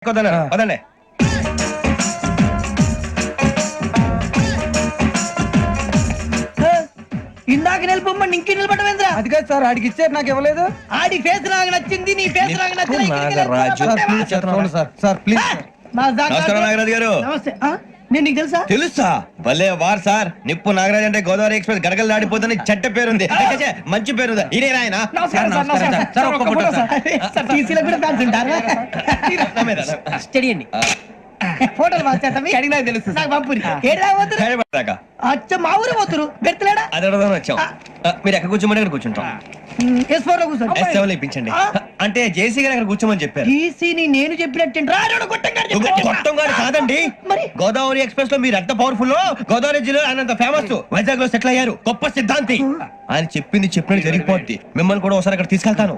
పదండి. ఇందాక నిలబొమ్మని ఇంకే నిలబడమేంద్రా? అది కాదు సార్, ఆడికి ఇచ్చారు నాకు ఇవ్వలేదు. ఆడి ఫేస్ నాకు నచ్చింది, నీ ఫేస్ నాకు నచ్చింది. నాగరాజు. Sir please. నమస్కారం నాగరాజు గారు. నమస్తే. నేను నీకు తెలుసా? తెలుసా? భలే వార్ సార్. నిప్పు నాగరాజ్ అంటే గోదావరి ఎక్స్ప్రెస్ గడగలు దాడిపోతుంది చెట్ట పేరుంది. మంచి పేరుంది. ఇదే ఆయన ఫోటోలు తెలుసు నాకు పంపురి. అచ్చ మా ఊరు పోతురు బెర్తలేడా? అది వచ్చాం. మీరు ఎక్కడ కూర్చోమని అక్కడ కూర్చుంటాం. S4 లో కూర్చోండి. S7 ఇప్పించండి. అంటే జేసీ గారు అక్కడ కూర్చోమని చెప్పారు. టీసీని నేను చెప్పినట్టు గొట్టం గారు కాదండి. గోదావరి ఎక్స్ప్రెస్ లో మీరు ఎంత పవర్ఫుల్, గోదావరి జిల్లా ఆయన ఫేమస్, వైజాగ్ లో సెటిల్ అయ్యారు, గొప్ప సిద్ధాంతి. ఆయన చెప్పింది చెప్పినట్టు జరిగిపోద్ది. మిమ్మల్ని కూడా ఒకసారి అక్కడ తీసుకెళ్తాను.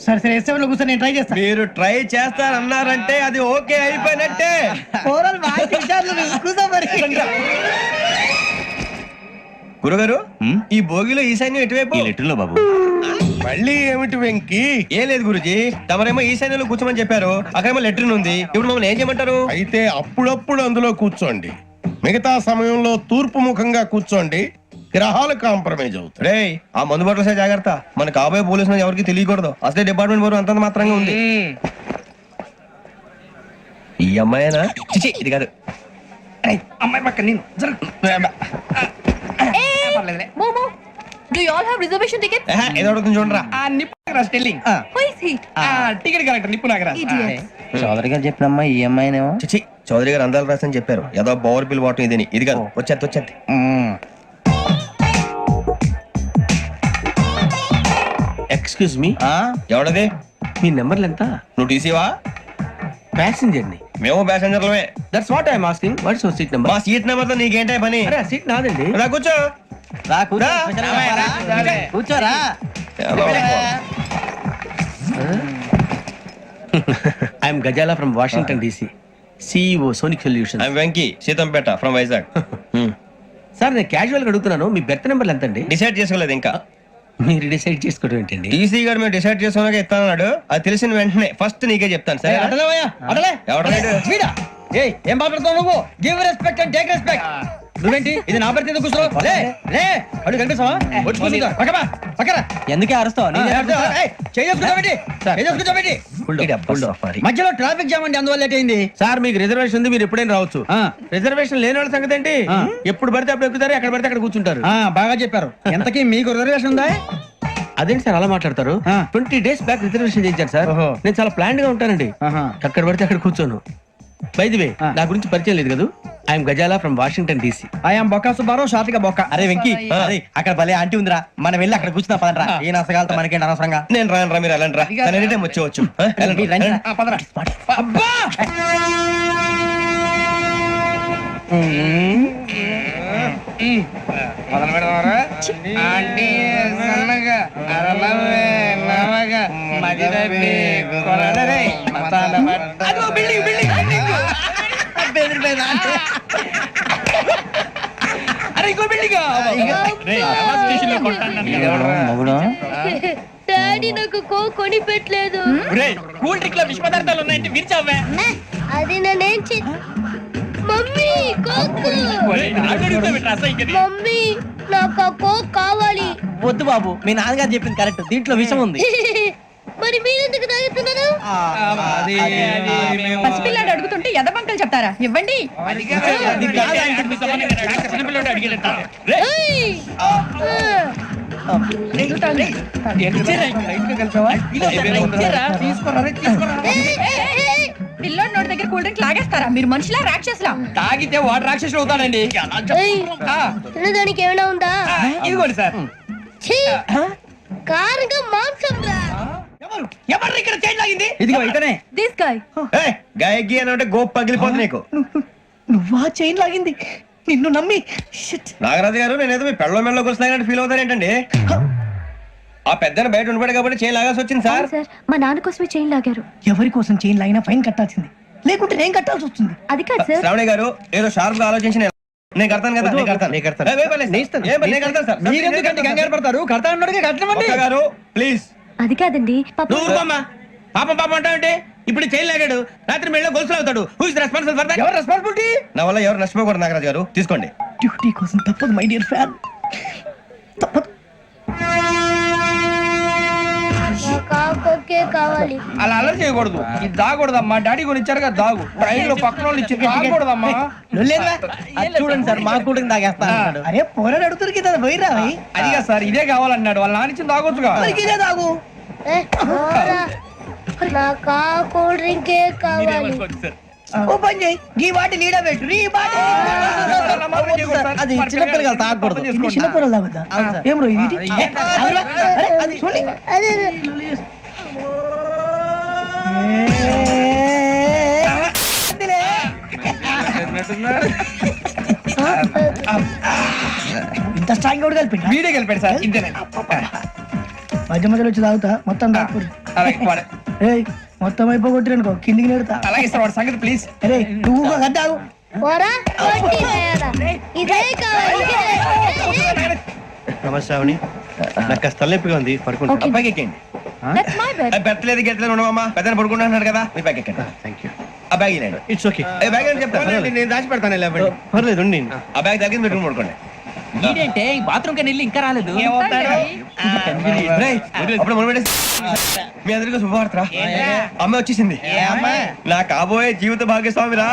సరే సరే S7 లో కూర్చొని నేను ట్రై చేస్తాను. మీరు ట్రై చేస్తారన్నారంటే అది ఓకే అయిపోయినట్టే. గురుగారు, ఈ భోగిలో ఈశాన్యం ఎటువైపు? లెటర్లో బాబు. మళ్ళీ ఏమిటి వెంకీ? ఏం లేదు గురుజీ, తమరేమో ఈశాన్యంలో కూర్చోమని చెప్పారు, అక్కడేమో లెటర్ ఉంది. ఇప్పుడు మమ్మల్ని ఏం చేయమంటారు? అయితే అప్పుడప్పుడు అందులో కూర్చోండి, మిగతా సమయంలో తూర్పు ముఖంగా కూర్చోండి. గ్రహాలు కాంప్రమైజ్ అవుతాయి. రే, ఆ మందు బట్టలసే జాగ్రత్త. మన కాబోయే పోలీసులు ఎవరికి తెలియకూడదు. అసలే డిపార్ట్మెంట్ బోరు అంతంత మాత్రంగా ఉంది. ఈ అమ్మాయినా? చిచి, ఇది కాదు. అమ్మాయి పక్క నేను Momo, do you all have reservation tickets? ఏదో అడుగుతుంది చూడరా. నిప్పు Nagaraj telling. Who is he? Ticket correct నిప్పు నాగరాజ్. చౌదరి గారు చెప్పినమ్మా ఈ అమ్మాయినేమో. చిచి, చౌదరి గారు అందాలు రాసని చెప్పారు. ఏదో బోర్ బిల్ వాటం ఇదని. ఇది కాదు. వచ్చేది. Excuse me, ఎవడది? మీ నెంబర్లు ఎంత? నువ్వు టీసీవా? ప్యాసింజర్ ని. మేము ప్యాసెంజర్లమే. That's what I'm asking. What's your seat number? మా సీట్ నెంబర్ తో నీకేంటే పని? అరే సీట్ నాదండి. రా కూర్చో. కూర్చోరా. I'm Ghazala from Washington DC, CEO Sonic Solution. I'm Venky, Seethampeta from Vizag. Sir నేను క్యాజువల్ గా అడుగుతున్నాను, మీ బెర్త్ నెంబర్లు ఎంత అండి? డిసైడ్ చేసుకోలేదు ఇంకా. మీరు డిసైడ్ చేసుకోవడం ఏంటండి? టీసీ గారు మేము డిసైడ్ చేసుకున్నాక ఇస్తానన్నాడు. అది తెలిసిన వెంటనే ఫస్ట్ నీకే చెప్తాను. సరే ఏం మాట్లాడుతావు నువ్వు? Give respect and take respect. నువ్వేంటి ఇది నా పరిస్థితి కూర్చో. అడుగు కనిపిస్తావా? ఎందుకే అరుస్తావు? మధ్యలో ట్రాఫిక్ జామ్ అండి, అందువల్ల లేట్ అయింది. సార్ మీకు రిజర్వేషన్ ఉంది, మీరు ఎప్పుడైనా రావచ్చు. రిజర్వేషన్ లేని వాళ్ళ సంగతి ఏంటి? ఎప్పుడు పడితే అప్పుడు ఎక్కుతారు, ఎక్కడ పడితే అక్కడ కూర్చుంటారు. బాగా చెప్పారు. ఎంతకీ మీకు రిజర్వేషన్ ఉందా? అదేంటి సార్ అలా మాట్లాడతారు? 20 days బ్యాక్ రిజర్వేషన్ చేయించారు సార్. నేను చాలా ప్లాన్డ్ గా ఉంటానండి, అక్కడ పడితే అక్కడ కూర్చోను. బై ది వే, నా గురించి పరిచయం లేదు కదా. I'm Ghazala from Washington DC. I'm Bokka Subbarao, షార్ట్గా బొక్క. అరే వెంకీ, అక్కడ భలే ఆంటీ ఉందిరా, మనం వెళ్ళి అక్కడ కూర్చున్నా పదరా. ఏ నసగాలతో మనకేంటి అనవసరంగా. నేను రాను, మీరు వెళ్ళండి రా. ఎనీ టైం వచ్చేవచ్చు. అబ్బా మొదలు పెడదామరా? ఆంటీ సన్నగా అరలవే నవగా మదిరపి కొరడరే మతాల అదో బిల్డింగ్ బిల్డింగ్ బిల్డింగ్ బెదిరిపోయింది. అరే ఇంకో బిల్డింగ్. డాడీ నాకు కోక్ కొని పెట్టలేదు. కూల్ డ్రింక్ లో విష పదార్థాలు ఉన్నాయంటే విరిచావే. అది నేనేం మమ్మీ కోక్. మమ్మీ నాకు ఆ కోక్ కావాలి. వద్దు బాబు, మీ నాన్నగారు చెప్పింది కరెక్ట్, దీంట్లో విషయం ఉంది. మరి మీరెందుకు తాగుతున్నారు? పసిపిల్లాడు అడుగుతుంటే ఎదబంకలు చెప్తారా? ఇవ్వండి. పిల్లోడి నోటి దగ్గర కూల్ డ్రింక్ లాగేస్తారా? మీరు మనుషులా రాక్షసులా? తాగితే వాడు రాక్షసుడు అవుతాడండి. తినడానికి ఏమైనా ఉందా? ఇదిగోండి సార్. కారంగా మాంసం రా. ఎవరు ఇక్కడ చైన్ లాగింది? ఇదిగో ఇతనే. This guy. గాయకి అని అంటే గోప్ పగిలిపోతుంది నీకు. నువ్వా చైన్ లాగింది? నిన్ను నమ్మి. నాగరాజు గారు, నేనేదో మీ పెళ్ళ మెళ్ళ కొలుస్తానంటే ఫీల్ అవుతారేంటండి? ఆ పెద్దని బయట ఉండిపోయాడు కాబట్టి చైన్ లాగాల్సి వచ్చింది సార్. మా నాన్న కోసమే చైన్ లాగారు. ఎవరి కోసం చైన్ లాగినా ఫైన్ కట్టాల్సింది, లేకుంటే నేను కట్టాల్సి వస్తుంది. అది కాదు సార్. శ్రావణి గారు ఏదో షార్ప్ గా ఆలోచించి నేను కడతాను కదా. మీరెందుకంటే కంగారు పడతారు? కడతా అన్నాడుగా కట్టమండి. గారు ప్లీజ్. అది కాదండి పాపం పాపం అంటావంటే ఇప్పుడు చైన్ లాగాడు, రాత్రి మెళ్ళ గొలుసులు అవుతాడు. Who is responsible for that? ఎవరు రెస్పాన్సిబిలిటీ? నా వల్ల ఎవరు నష్టపోకూడదు నాగరాజు గారు, తీసుకోండి. డ్యూటీ కోసం తప్పదు మై డియర్ ఫ్యాన్, తప్పదు. కావాలి అలా అలర్ చేయకూడదు. ఇది దాగకూడదమ్మా, డాడీ కొని ఇచ్చారు కదా దాగు. ట్రైన్ లో పక్కన వాళ్ళు ఇచ్చి దాగకూడదమ్మా. చూడండి సార్, మా కూడా తాగేస్తా. అరే పోరాడు అడుగుతారు కదా, పోయిరా అదిగా సార్, ఇదే కావాలన్నాడు. వాళ్ళ నానిచ్చింది తాగొచ్చుగా. ఇదే తాగు. నాకు ఆ కూల్ డ్రింకే కావాలి. ఓ పని చేయి, ఈ వాటి లీడ పెట్టు. ఈ వాటి అది చిన్నపిల్లలు కదా, తాగకూడదు. చిన్నపిల్లలు తాగుతా. ఏం రో ఇది? అది చూడండి. అదే ఇంత స్ట్రాంగ్ కూడా కలిపి వీడియో కలిపాడు సార్. ఇంతేనే మధ్య మధ్యలో వచ్చి తాగుతా, మొత్తం తాగకూడదు. ఏయ్ మొత్తం అయిపోగొట్టిరనుకో కిందికి నేడుతా. అలాగే సార్, వాడి సంగతి ప్లీజ్. అరే నువ్వు తాగు. పోరా కొట్టి వేయరా. ఇదే కావాలి. నమస్తే శ్రావణి, నాకు కాస్త తలెప్పిగా ఉంది, పడుకుంటా. అబ్బాయికి ఎక్కండి. That's my bed. పెట్టలేదు గెట్టలేదు ఉండవమ్మా, పెద్ద పడుకుంటున్నాడు కదా, మీ బ్యాగ్ ఎక్కండి. Thank you. ఆ బ్యాగ్ ఇలాండి. It's okay. బ్యాగ్ అని చెప్తాను, నేను దాచి పెడతాను. పర్లేదు ఉండి. ఆ బ్యాగ్ తగ్గింది పెట్టుకుని పడుకోండి. ఏంటంటే బాత్రూమ్ కని వెళ్ళి ఇంకా రాలేదు. రేయ్, అప్పుడు మొదలు పెట్టేసి మీ అందరికీ శుభవార్తరా, అమ్మాయి వచ్చేసింది. నా కాబోయే జీవిత భాగ్యస్వామిరా.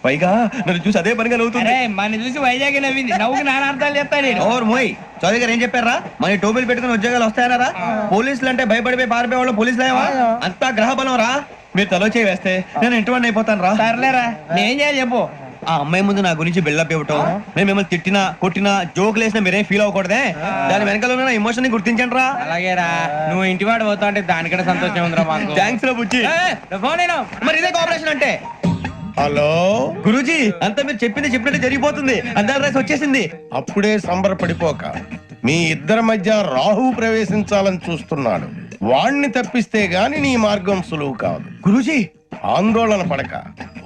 పైగా నన్ను చూసి అదే పనిగా నవ్వుతుంది. మన చూసి వైజాగ్ నవ్వింది. నవ్వుకి నాన్న అర్థాలు చెప్తాను. ఓర్ మోయ్, చౌదరి గారు ఏం చెప్పారా? మన టోబీలు పెట్టుకుని ఉద్యోగాలు వస్తాయనరా? పోలీసులు అంటే భయపడిపోయి పారిపోయే వాళ్ళు పోలీసులు ఏవా? అంతా గ్రహ బలం రా. మీరు తలో చేయి వేస్తే నేను ఇంటివాడిని అయిపోతాను రా. సర్లేరా, నేనేం చేయాలి చెప్పు. ఆ అమ్మాయి ముందు నా గురించి బిల్డప్ ఇవ్వటం, నేను మిమ్మల్ని తిట్టినా కొట్టినా జోకులు వేసినా మీరేం ఫీల్ అవ్వకూడదే. దాని వెనకాల ఉన్న ఎమోషన్ ని గుర్తించండి రా. అలాగేరా, నువ్వు ఇంటి వాడు పోతా అంటే దానికంటే సంతోషం ఉందిరా మాకు. థ్యాంక్స్ రా బుజ్జి. ఫోన్ అయినా మరి ఇదే కోఆపరేషన్ అంటే. హలో, గురూజీ, అంతా మీరు చెప్పింది చెప్పినట్టు జరిగిపోతుంది. అందాల రైస్ వచ్చేసింది. అప్పుడే సంబరపడిపోక. మీ ఇద్దరి మధ్య రాహు ప్రవేశించాలని చూస్తున్నాడు. వాణ్ణి తప్పిస్తే గాని నీ మార్గం సులువు కాదు. గురూజీ, ఆందోళన పడక,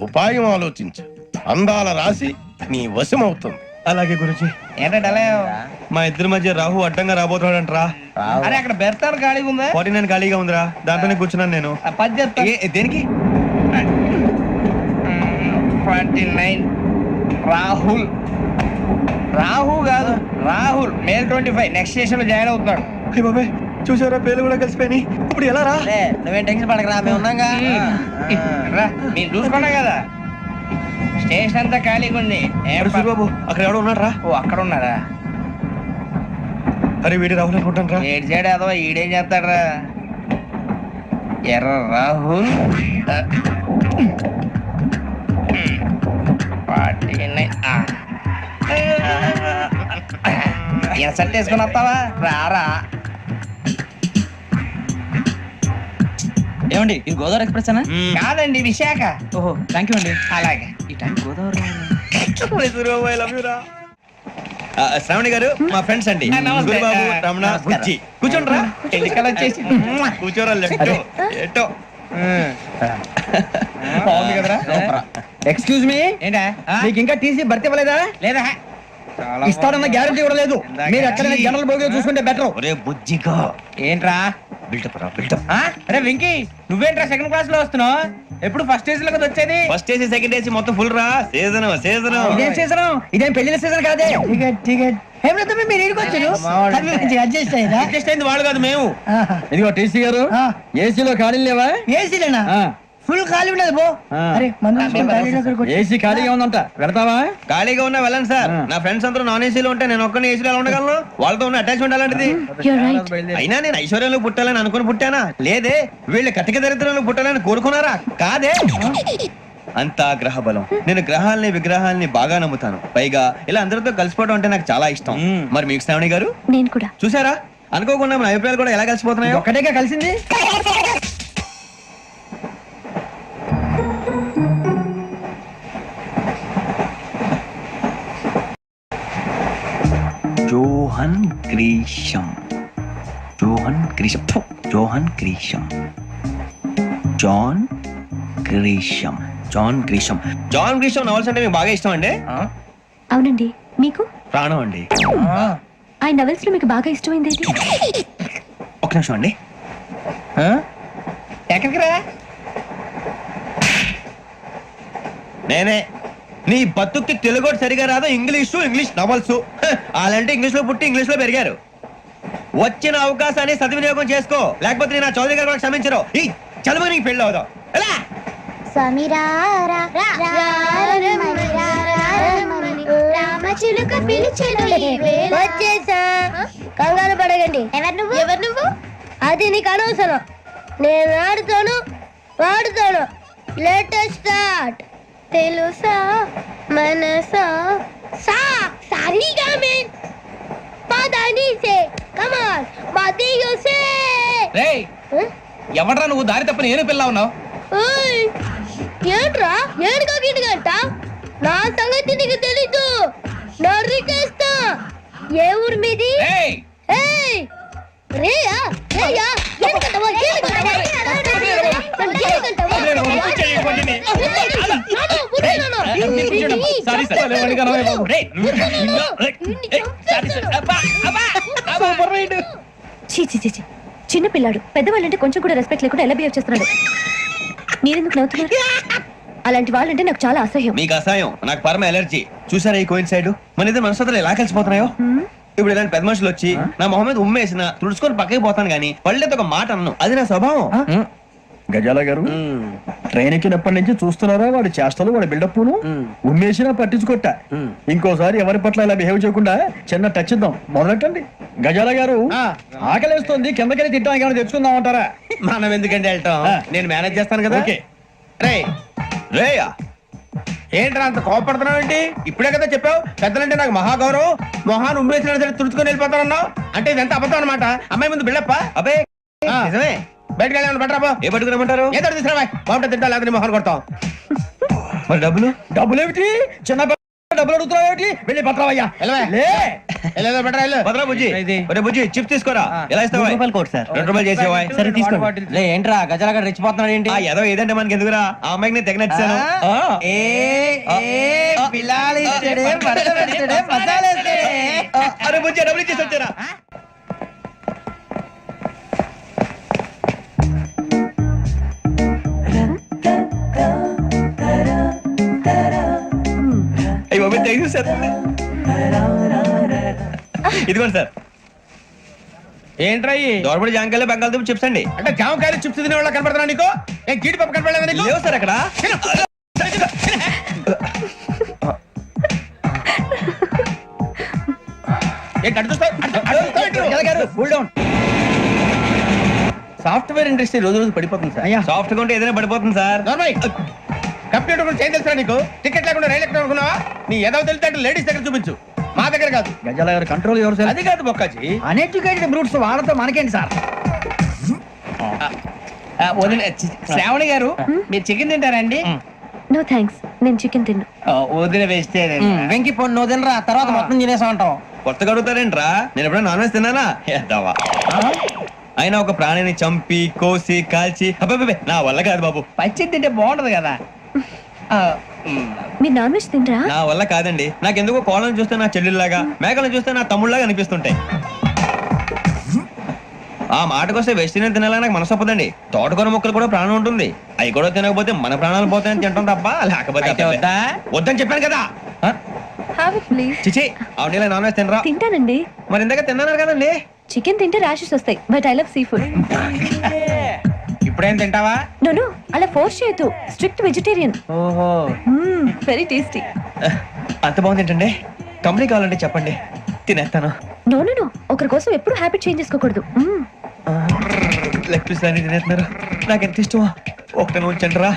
ఉపాయం ఆలోచించు. అందాల రాశి నీ వశమవుతుంది. అలాగే గురూజీ. ఏంటంటే మా ఇద్దరి మధ్య రాహు అడ్డంగా రాబోతున్నాడంట్రా. అరే అక్కడ బెర్తాను ఖాళీగా ఉందా? 49 ఖాళీగా ఉందిరా, దాంట్లోనే కూర్చున్నాను నేను. పది చెప్తా. దేనికి? 29 రాహుల్. రాహు కాదు, రాహుల్. మే 25 నెక్స్ట్ స్టేషన్ లో జాయిన్ అవుతున్నాడు. అయ్య బాబాయ్, చూసారా పేర్లు కూడా కలిసిపోయినాయి. ఇప్పుడు ఎలా రా? నువ్వేం టెన్షన్ పడకరా, మేము ఉన్నాగా. రా, మీరు చూసుకున్నా కదా స్టేషన్ అంతా ఖాళీగా ఉంది. బాబు అక్కడ ఎవడో ఉన్నాడు రా. ఓ అక్కడ ఉన్నారా? అరే వీడి రాహుల్ అనుకుంటాను రా. ఏడు సైడ్ అదో ఈడేం చేస్తాడరా? ఎర్ర రాహుల్ 49. ఎసట్ వేసుకుని వస్తావా? రారా. ఏమండి, ఇది గోదావరి ఎక్స్ప్రెస్ అనా? కాదండి, విశాఖ. ఓహో, థ్యాంక్ యూ అండి. అలాగే. ఈ టైం గోదావరి శ్రావణి గారు మా ఫ్రెండ్స్ అండి. నమస్తే. గురుబాబు, రమణ, బుజ్జి. కూర్చోండి రా. ఎన్నికలు వచ్చేసి కూర్చోరా. లెఫ్ట్ ఎటో. బాగుంది కదరా? ఎక్స్క్యూజ్ మీ, ఏంటా? మీకు ఇంకా టీసీ భర్తీ ఇవ్వలేదా? లేదా ఇస్తాడన్న గ్యారంటీ కూడా లేదు. మీరు ఎక్కడైనా జనరల్ బోగిలో చూసుకుంటే బెటర్. ఒరే బుజ్జిగా, ఏంట్రా? బిల్డప్ రా, బిల్డప్. అరే వెంకీ, నువ్వేంట్రా సెకండ్ క్లాస్ లో వస్తున్నావు? ఎప్పుడు ఫస్ట్ ఏజ్ లో కదా వచ్చేది? ఫస్ట్ ఏసీ సెకండ్ ఏసీ మొత్తం ఫుల్ రా. Season season. ఇదేం సీజన్? ఇదేం పెళ్లిన సీజన్ కాదే. Ticket ticket. మీరు ఇడికొచ్చారు అడ్జస్ట్ అయ్యారా? అడ్జస్ట్ అయింది వాళ్ళు కాదు, మేము. ఇదిగో టీసీ గారు, ఏసీలో ఖాళీ లేవా? ఏసీలేనా? ఫుల్ ఖాళీ ఉండదు పో. అరే ఏసీ ఖాళీగా ఉందంట, పెడతావా? ఖాళీగా ఉన్నా వెళ్ళండి సార్. నా ఫ్రెండ్స్ అందరూ నాన్ ఏసీలో ఉంటే నేను ఒక్కనే ఏసీలో ఎలా ఉండగలను? వాళ్ళతో ఉన్న అటాచ్మెంట్ అలాంటిది. You're right. అయినా నేను ఐశ్వర్యంలో పుట్టాలని అనుకుని పుట్టానా? లేదే. వీళ్ళు కటిక దరిద్రంలో పుట్టాలని కోరుకున్నారా? కాదే. అంతా గ్రహ బలం. నేను గ్రహాలని విగ్రహాలని బాగా నమ్ముతాను. పైగా ఇలా అందరితో కలిసిపోవడం అంటే నాకు చాలా ఇష్టం. మరి మీకు శ్రావణి గారు? నేను కూడా. చూసారా, అనుకోకుండా మన అభిప్రాయాలు కూడా ఎలా కలిసిపోతున్నాయో. ఒక్కటేగా కలిసింది. Johan Grisham. Johan Grisham. ఫు, Johan Grisham. John Grisham. John Grisham. John Grisham novels అంటే మీకు బాగా ఇష్టం అండి? అవునండి. మీకు? ప్రాణం అండి. ఆ నవెల్స్ లో మీకు బాగా ఇష్టమైంది ఏది? ఒక నిమిషం అండి. ఎక్కడికి రా? నేనే నీ బతుక్కి తెలుగు సరిగా రాదు, ఇంగ్లీష్ నవల్స్. అలాంటి ఇంగ్లీష్ లో పుట్టి ఇంగ్లీష్ లో పెరిగారు. వచ్చిన అవకాశాన్ని సద్వినియోగం చేసుకో, లేకపోతే నేను నా చౌదరి గారు కూడా క్షమించరు. ఈ చదువు నీకు పెళ్ళి అవుదాం. ఎలా రామచిలుక పిలిచెను వచ్చేసా. కంగారు పడగండి. ఎవరు నువ్వు? అది నీకు అనవసరం. నేను వాడుతాను. Latest start. తెలుసా మనసా సారీగా మీన్ పదని సే కమాన్ మదియో సే. రేయ్ ఎవడ్రా నువ్వు దారి తప్పని ఏను పిల్ల ఉన్నావు? ఓయ్ ఏంట్రా ఏడుగా గిడుగంట? నా సంగతి నీకు తెలీదు. నరికేస్తా. ఏ ఊరు మీది? ఏయ్ ఏయ్ రేయా ఏడుకంటావా? Sorry sir. చీ చీ చీ చీ. చిన్న పిల్లాడు పెద్దవాళ్ళంటే కొంచెం కూడా రెస్పెక్ట్ లేకుండా ఎలా బిహేవ్ చేస్తున్నాడు. మీరెందుకు నవ్వుతున్నారు? అలాంటి వాళ్ళంటే నాకు చాలా అసహ్యం. మీకు అసహాయం, నాకు పరమ ఎలర్జీ. చూసారా ఈ కోయిన్ సైడ్ మన ఇద్దరు మనస్తత్వాలు ఎలా కలిసిపోతున్నాయో. ఇప్పుడు ఇలాంటి పెద్ద మనుషులు వచ్చి నా మొహం మీద ఉమ్మేసిన తుడుచుకొని పక్కకి పోతాను గానీ పళ్ళేతో ఒక మాట అన్ను. అది నా స్వభావం. గజాల గారు ట్రైన్ ఎక్కినప్పటి నుంచి చూస్తున్నారా వాడి చేష్టలు, వాడి బిల్డప్ను. ఉమ్మేసినా పట్టించుకోట. ఇంకోసారి ఎవరి పట్ల ఇలా బిహేవ్ చేయకుండా చిన్న టచ్ ఇద్దాం. మొదలెట్టండి. గజాల గారు ఆకలేస్తుంది, కిందకెళ్ళి తింటానికి ఏమైనా తెచ్చుకుందాం అంటారా? మనం ఎందుకంటే వెళ్తాం, నేను మేనేజ్ చేస్తాను కదా. రేయా ఏంట్రా అంత కోపడుతున్నావు ఏంటి? ఇప్పుడే కదా చెప్పావు పెద్దలంటే నాకు మహాగౌరవం, మొహాన్ని ఉమ్మేసిన సరే తుడుచుకొని వెళ్ళిపోతానన్నావు. అంటే ఇదంతా అబద్ధం అనమాట. అమ్మాయి ముందు బిళ్ళప్ప. అబ్బే నిజమే. బయటకు వెళ్ళాను బట్రాబో. ఏ పట్టుకురమ్మంటారు? ఏదో తీసుకురా బాగుంటుంది తింటా, లేకపోతే మొహాన్ని కొడతాం. మరి డబ్బులు ఏమిటి? చిన్న డబ్బులు అడుగుతున్నావు ఏమిటి? వెళ్ళి పట్టరావయ్యా. భద్రా బుజ్జి, ఒరే బుజ్జి చిప్స్ తీసుకోరా. ఎలా ఇస్తావా? Court sir. 2 రూపాయలు చేసేవా? సరే తీసుకోండి. ఏంట్రా గజాల గారు రెచ్చిపోతున్నాడు ఏంటి? ఏదో ఏదంటే మనకి ఎందుకురా, ఆ అమ్మాయికి నేను తెగ నచ్చాను. అరే బుజ్జి డబ్బులు ఇచ్చేసి వచ్చారా? సార్ ఇదిగోండి సార్. ఏంట్రా దోరబడి జాంకాయలు బంగాళదుంప చిప్స్ అండి. అంటే జామకాయలు చిప్స్ తినే వాళ్ళ కనపడుతున్నా నీకు? ఏం జీడిపప్పు కనపడలేదా నీకు? లేవు సార్ అక్కడ. సాఫ్ట్వేర్ ఇండస్ట్రీ రోజు రోజు పడిపోతుంది సార్. సాఫ్ట్ గా ఉంటే ఏదైనా పడిపోతుంది సార్. కంప్యూటర్ గురించి ఏం తెలుసా నీకు? టికెట్ లేకుండా రైలు ఎక్కడ అనుకున్నావా? నీ ఏదో తెలితే లేడీస్ దగ్గర చూపించు, మా దగ్గర కాదు. గజాల గారు కంట్రోల్ ఎవరు సార్? అది కాదు బొక్కాజీ. అన్ఎడ్యుకేటెడ్ బ్రూట్స్ వాళ్ళతో మనకేంటి సార్? శ్రావణి గారు మీరు చికెన్ తింటారా అండి? నో థ్యాంక్స్, నేను చికెన్ తిన్నా. వదిన వేస్తే వెంకి పొన్ను నువ్వు తినరా, తర్వాత మొత్తం తినేసా ఉంటాం. కొత్తగా అడుగుతారేంట్రా? నేను ఎప్పుడైనా నాన్ వెజ్ తిన్నానా? ఎద్దావా. అయినా ఒక ప్రాణిని చంపి కోసి కాల్చి అబ్బే నా వల్ల కాదు బాబు. పచ్చి తింటే బాగుంటది కదా. మీరు నాన్ వెజ్ తినరా? నా వల్ల కాదండి. నాకెందుకో కోళ్ళని చూస్తే నా చెల్లెల్లాగా, మేకలను చూస్తే నా తమ్ముళ్ళగా అనిపిస్తుంటాయి. ఆ మాటకొస్తే వెస్టిరియన్ తినాలని నాకు మనసు ఒప్పదండి. తోటకూర మొక్కలు కూడా ప్రాణం ఉంటుంది. అవి కూడా తినకపోతే మన ప్రాణాలు పోతాయని తింటాం తప్ప లేకపోతే వద్దని చెప్పాను కదా. Have it please. చిచి అవునీ నాన్ వెజ్ తినరా? తింటానండి. మరి ఇందాక తిన్నాను కదండి. చికెన్ తింటే ర్యాషెస్ వస్తాయి, but I love sea food. ఇప్పుడేం తింటావా? నో అలా ఫోర్స్ చేయొద్దు. Strict vegetarian. ఓహో వెరీ టేస్టీ. అంత బాగుంది ఏంటండి? కంపెనీ కావాలంటే చెప్పండి, తినేస్తాను. నో నో నో, ఒకరి కోసం ఎప్పుడు హ్యాబిట్ చేంజ్ చేసుకోకూడదు. లెగ్ పీస్ అన్ని తినేస్తున్నారు. నాకు ఎంత ఇష్టం. ఒకటే ఉంచండిరా.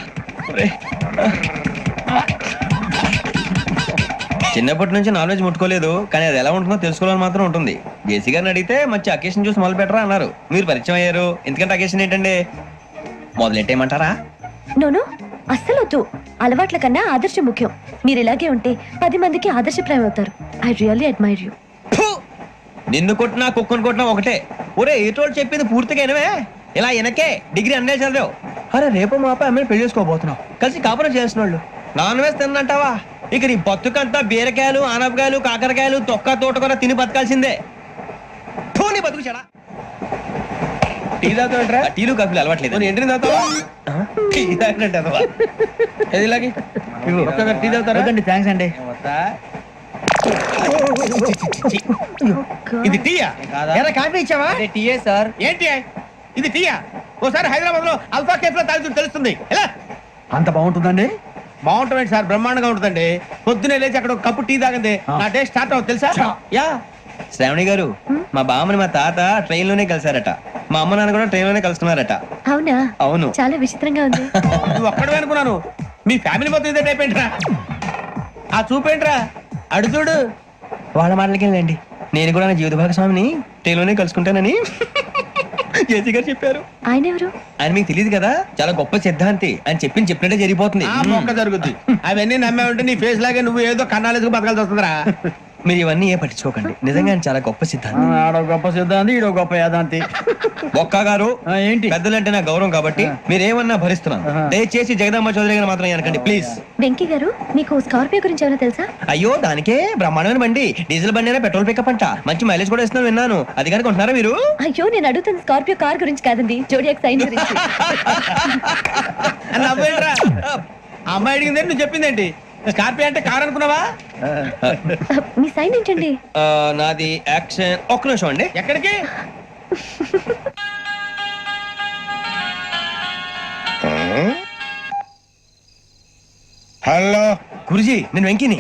చిన్నప్పటి నుంచి నాన్ వెజ్ ముట్టుకోలేదు, కానీ అది ఎలా ఉంటుందో తెలుసుకోవాలని మాత్రం ఉంటుంది. జేసీ గారిని అడిగితే మంచి అకేషన్ చూసి మొదలు పెట్టరా అన్నారు. మీరు పరిచయం అయ్యారు, ఎందుకంటే అకేషన్ ఏంటండి? మొదలెట్టేయమంటారా? నోను అస్సలు వద్దు. అలవాట్ల కన్నా ఆదర్శం ముఖ్యం. మీరు ఇలాగే ఉంటే 10 మందికి ఆదర్శప్రాయం అవుతారు. I really admire you. నిన్ను కొట్టినా కుక్కను కొట్టినా ఒకటే. ఒరే ఏటోళ్ళు చెప్పింది పూర్తిగా వినవే. ఇలా వెనకే డిగ్రీ అన్నే చదివావు. అరే రేపు మా అబ్బాయి అమ్మాయిని పెళ్లి చేసుకోబోతున్నావు, కలిసి కాపురం చేసిన వాళ్ళు నాన్ వెజ్ తిన్నంటావా? ఇక నీ బతుకంతా బీరకాయలు, ఆనపకాయలు, కాకరకాయలు, తొక్క తోట కూడా తిని బతకాల్సిందే. నీ బతుకు చెడా. టీ తాగుతాంట్రా? టీలు కాఫీలు అలవాట్లేదు ఏంటి తాగుతావా? టీ తాగినట్టు అదవా. ఏది ఇలాగే ఒక్కొక్కరు టీ తాగుతారా? థ్యాంక్స్ అండి. ఇది టీయా? కాఫీ ఇచ్చావా? టీయే సార్. ఏంటి ఇది టీయా? ఓసారి హైదరాబాద్ లో అల్ఫా కేఫ్ లో తాగుతూ తెలుస్తుంది. ఎలా అంత బాగుంటుందండి? బాగుంటుంది సార్, బ్రహ్మాండంగా ఉంటుందండి. పొద్దునే లేచి అక్కడ ఒక కప్పు టీ తాగింది నా డే స్టార్ట్ అవుతుంది తెలుసా? యా శ్రావణి గారు, మా బామ్మని మా తాత ట్రైన్ లోనే కలిసారట. మా అమ్మ నాన్న కూడా ట్రైన్ లోనే కలుసుకున్నారట. అవునా? అవును. చాలా విచిత్రంగా ఉంది. నువ్వు ఒక్కడే అనుకున్నాను, మీ ఫ్యామిలీ మొత్తం ఇదే టైప్ ఏంట్రా? ఆ చూపేంట్రా, అడు చూడు. వాళ్ళ మాటలకి వెళ్ళండి. నేను కూడా నా జీవిత భాగస్వామిని ట్రైన్ లోనే కలుసుకుంటానని జేసీ గారు చెప్పారు. ఆయన ఎవరు? ఆయన మీకు తెలియదు కదా, చాలా గొప్ప సిద్ధాంతి అని చెప్పినట్టే జరిగిపోతుంది. ఆ మొక్క జరుగుద్ది. అవన్నీ నమ్మే ఉంటే నీ ఫేస్ లాగే నువ్వు ఏదో కన్నాలేసుకు బతకాల్సి వస్తుందిరా. మీరు ఇవన్నీ ఏ పట్టించుకోకండి. నిజంగా ఆయన చాలా గొప్ప సిద్ధాంతి. ఆడో గొప్ప సిద్ధాంతి, ఈడో గొప్ప యాదాంతి. ఒక్క గారు ఏంటి? పెద్దలంటే నా గౌరవం కాబట్టి మీరేమన్నా భరిస్తున్నాను. దయచేసి జగదమ్మ చౌదరి గారు మాత్రం అనకండి ప్లీజ్. వెంకీ గారు, మీకు స్కార్పియో గురించి ఏమైనా తెలుసా? అయ్యో దానికే బ్రహ్మాండమైన బండి, డీజిల్ బండి అయినా పెట్రోల్ పికప్ అంట, మంచి మైలేజ్ కూడా ఇస్తున్నాను విన్నాను. అది కనుక ఉంటున్నారా మీరు? అయ్యో, నేను అడుగుతుంది స్కార్పియో కార్ గురించి కాదండి, జోడియాక్ సైన్ గురించి. అని నవ్వేంట్రా? ఆ అమ్మాయి అడిగిందేంటి, నువ్వు చెప్పిందేంటి? స్కార్పియో అంటే కార్ అనుకున్నావా? మీ సైన్ ఏంటండి? నాది యాక్షన్. ఒక్క నిమిషం అండి. ఎక్కడికి? హలో గురుజీ, నేను వెంకిని.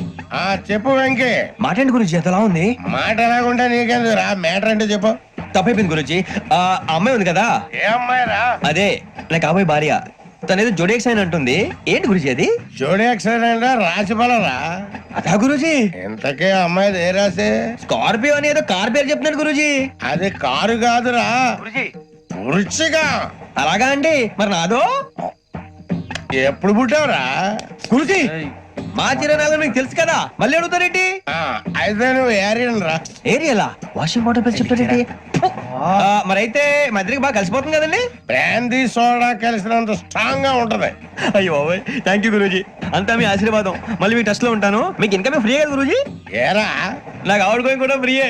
చెప్పు వెంకీ. మాట్లాడండి గురుజీ, ఎంతలా ఉంది? మాట ఎలాగుంటా నీకెందుకు రా, మ్యాటర్ అంటే చెప్పు. తప్పైపోయింది గురుజీ. ఆ అమ్మాయి ఉంది కదా, ఏ అమ్మాయి రా? అదే నా కాబోయే భార్య. తనేదో జోడియాక్ సైన్ అంటుంది. ఏంటి గురుజీ అది? జోడి యాక్సిడెంట్ రాసి రా. అదా గురుజీ? ఇంతకే అమ్మాయి ఏ రాసి? స్కార్పియో అని ఏదో కార్ పేరు చెప్తున్నాడు గురుజీ. అది కారు కాదురా, వృచ్చిగా. అలాగా అండి, మరి నాదో? ఎప్పుడు పుట్టావురా? గురుజీ, మా చిరనాలు మీకు తెలుసు కదా, మళ్ళీ అడుగుతారేంటి? అయితే నువ్వు ఏరియన్ రా. ఏరియలా? వాషింగ్ వాటర్ పేరు చెప్తారేంటి? మరైతే మా ఇద్దరికి బాగా కలిసిపోతుంది కదండి. బ్రాందీ సోడా కలిసినంత స్ట్రాంగ్ గా ఉంటది. అయ్యో థ్యాంక్ యూ గురూజీ, అంతా మీ ఆశీర్వాదం. మళ్ళీ మీ టెస్ట్ లో ఉంటాను. మీకు ఇన్కమ్ ఫ్రీ కదా గురూజీ? ఏరా, నాకు ఆవిడ గోయింగ్ కూడా ఫ్రీయే.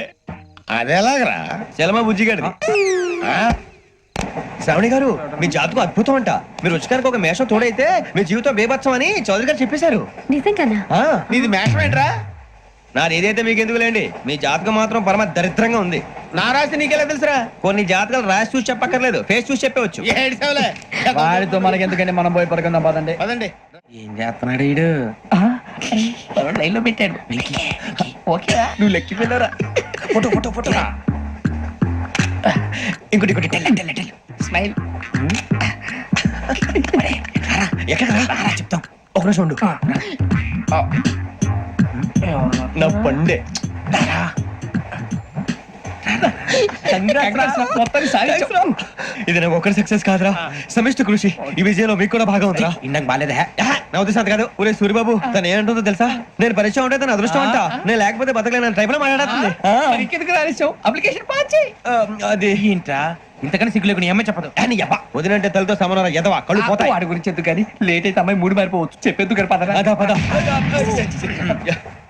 అదేలాగరా? చలమా బుజ్జి గారిది. శ్రావణి గారు, మీ జాతకం అద్భుతం అంట. మీరు రుచికారికి ఒక మేషం తోడైతే మీ జీవితం బేబత్సం అని చౌదరి గారు చెప్పేశారు. నిజంగానా? నీది మేషం ఏంట్రా? నాది ఏదైతే మీకు ఎందుకు లేండి, మీ జాతకం మాత్రం పరమ దరిద్రంగా ఉంది. నా రాసి నీకెలా తెలుసురా? కొన్ని జాతకాలు రాసి చూసి చెప్పక్కర్లేదు, ఫేస్ చూసి చెప్పవచ్చు. ఏడ్చావులే. వాడితో మనకి ఎందుకండి, మనం పోయి పడుకుందాం పదండి. పదండి. ఏం చేస్తున్నాడు ఈడు? లైన్ లో పెట్టాడు. ఓకేరా? నువ్వు లెక్కిపోయినారా? Photo photo photo. ఇంకోటి ఇంకోటి స్మైల్. ఎక్కడ చెప్తాం. ఒక నిమిషం ఉండు. నా పండే ఇది నాకు ఒకరి సక్సెస్ కాదురా, సమిష్టి కృషి. ఈ విజయంలో మీకు కూడా భాగం ఉందిరా. ఇందాక బాగాలేదా? నా ఉద్దేశం కాదు. ఊరే సూర్యబాబు, తను ఏమంటుందో తెలుసా? నేను పరిచయం ఉంటే తన అదృష్టం అంట, నేను లేకపోతే బతకలేను టైప్ లో మాట్లాడుతుంది. అప్లికేషన్ పాస్ చేయి. అది ఏంట్రా ఇంతకన్నా సిగ్గు లేకుండా ఏమై చెప్పదు. వదినంటే తలతో సమానం ఎదవా, కళ్ళు పోతాయి. వాడి గురించి ఎందుకు కానీ, లేట్ అయితే అమ్మాయి మూడు మారిపోవచ్చు. చెప్పేందుకు కానీ పదరా. అదా పద.